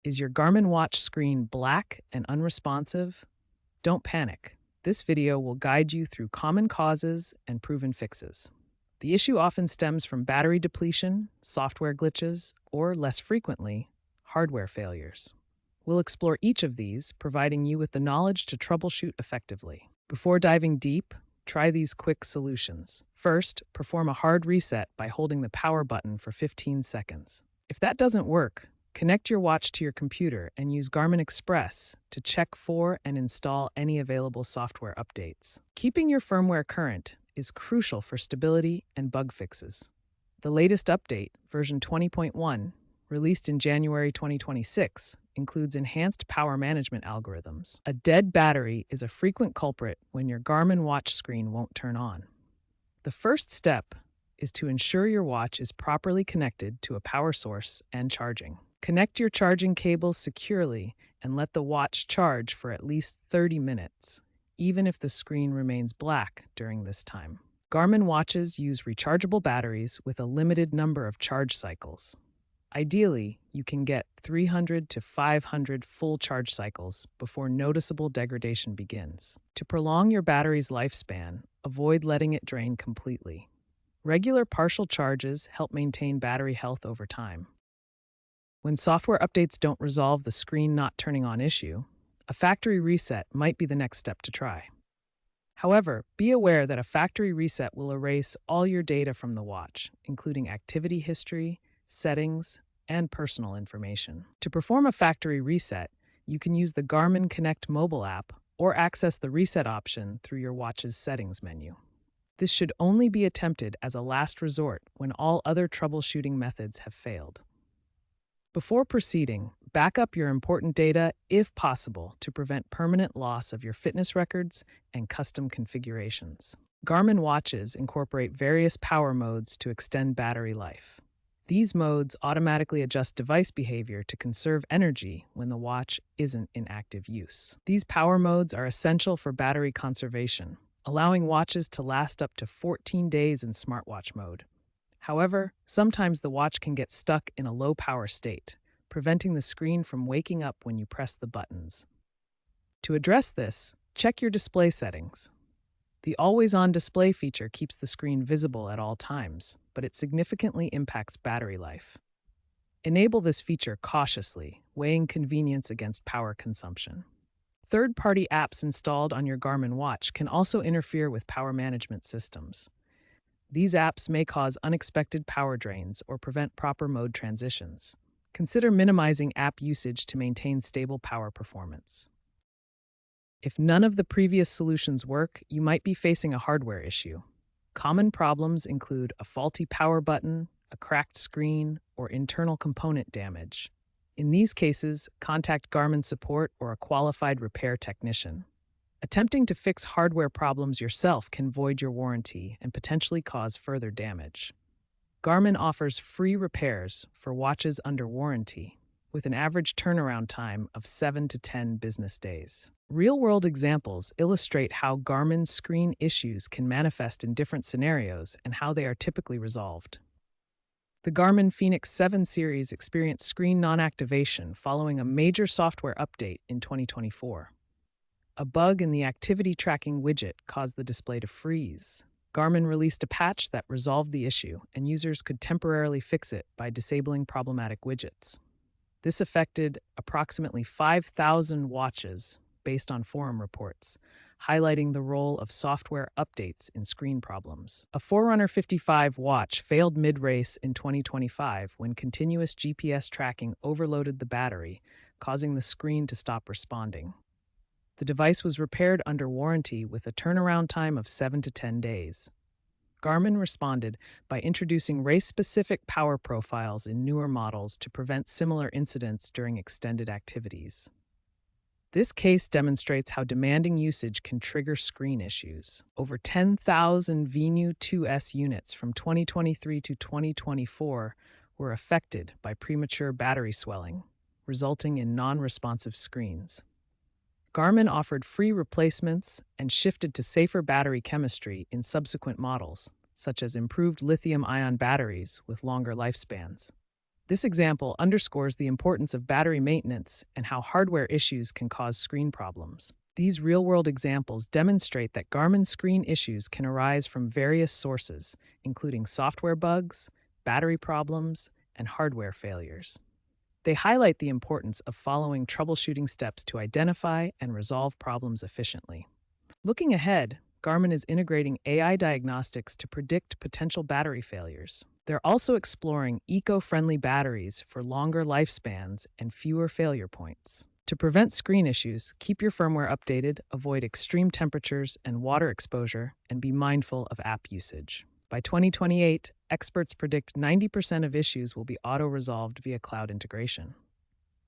Is your Garmin watch screen black and unresponsive? Don't panic. This video will guide you through common causes and proven fixes. The issue often stems from battery depletion, software glitches, or less frequently, hardware failures. We'll explore each of these, providing you with the knowledge to troubleshoot effectively. Before diving deep, try these quick solutions. First, perform a hard reset by holding the power button for 15 seconds. If that doesn't work, connect your watch to your computer and use Garmin Express to check for and install any available software updates. Keeping your firmware current is crucial for stability and bug fixes. The latest update, version 20.1, released in January 2026, includes enhanced power management algorithms. A dead battery is a frequent culprit when your Garmin watch screen won't turn on. The first step is to ensure your watch is properly connected to a power source and charging. Connect your charging cables securely and let the watch charge for at least 30 minutes, even if the screen remains black during this time. Garmin watches use rechargeable batteries with a limited number of charge cycles. Ideally, you can get 300 to 500 full charge cycles before noticeable degradation begins. To prolong your battery's lifespan, avoid letting it drain completely. Regular partial charges help maintain battery health over time. When software updates don't resolve the screen not turning on issue, a factory reset might be the next step to try. However, be aware that a factory reset will erase all your data from the watch, including activity history, settings, and personal information. To perform a factory reset, you can use the Garmin Connect mobile app or access the reset option through your watch's settings menu. This should only be attempted as a last resort when all other troubleshooting methods have failed. Before proceeding, back up your important data if possible to prevent permanent loss of your fitness records and custom configurations. Garmin watches incorporate various power modes to extend battery life. These modes automatically adjust device behavior to conserve energy when the watch isn't in active use. These power modes are essential for battery conservation, allowing watches to last up to 14 days in smartwatch mode. However, sometimes the watch can get stuck in a low power state, preventing the screen from waking up when you press the buttons. To address this, check your display settings. The always-on display feature keeps the screen visible at all times, but it significantly impacts battery life. Enable this feature cautiously, weighing convenience against power consumption. Third-party apps installed on your Garmin watch can also interfere with power management systems. These apps may cause unexpected power drains or prevent proper mode transitions. Consider minimizing app usage to maintain stable power performance. If none of the previous solutions work, you might be facing a hardware issue. Common problems include a faulty power button, a cracked screen, or internal component damage. In these cases, contact Garmin support or a qualified repair technician. Attempting to fix hardware problems yourself can void your warranty and potentially cause further damage. Garmin offers free repairs for watches under warranty, with an average turnaround time of 7 to 10 business days. Real-world examples illustrate how Garmin's screen issues can manifest in different scenarios and how they are typically resolved. The Garmin Fenix 7 series experienced screen non-activation following a major software update in 2024. A bug in the activity tracking widget caused the display to freeze. Garmin released a patch that resolved the issue, and users could temporarily fix it by disabling problematic widgets. This affected approximately 5,000 watches based on forum reports, highlighting the role of software updates in screen problems. A Forerunner 55 watch failed mid-race in 2025 when continuous GPS tracking overloaded the battery, causing the screen to stop responding. The device was repaired under warranty with a turnaround time of 7 to 10 days. Garmin responded by introducing race-specific power profiles in newer models to prevent similar incidents during extended activities. This case demonstrates how demanding usage can trigger screen issues. Over 10,000 Venue 2S units from 2023 to 2024 were affected by premature battery swelling, resulting in non-responsive screens. Garmin offered free replacements and shifted to safer battery chemistry in subsequent models, such as improved lithium-ion batteries with longer lifespans. This example underscores the importance of battery maintenance and how hardware issues can cause screen problems. These real-world examples demonstrate that Garmin screen issues can arise from various sources, including software bugs, battery problems, and hardware failures. They highlight the importance of following troubleshooting steps to identify and resolve problems efficiently. Looking ahead, Garmin is integrating AI diagnostics to predict potential battery failures. They're also exploring eco-friendly batteries for longer lifespans and fewer failure points. To prevent screen issues, keep your firmware updated, avoid extreme temperatures and water exposure, and be mindful of app usage. By 2028, experts predict 90% of issues will be auto-resolved via cloud integration.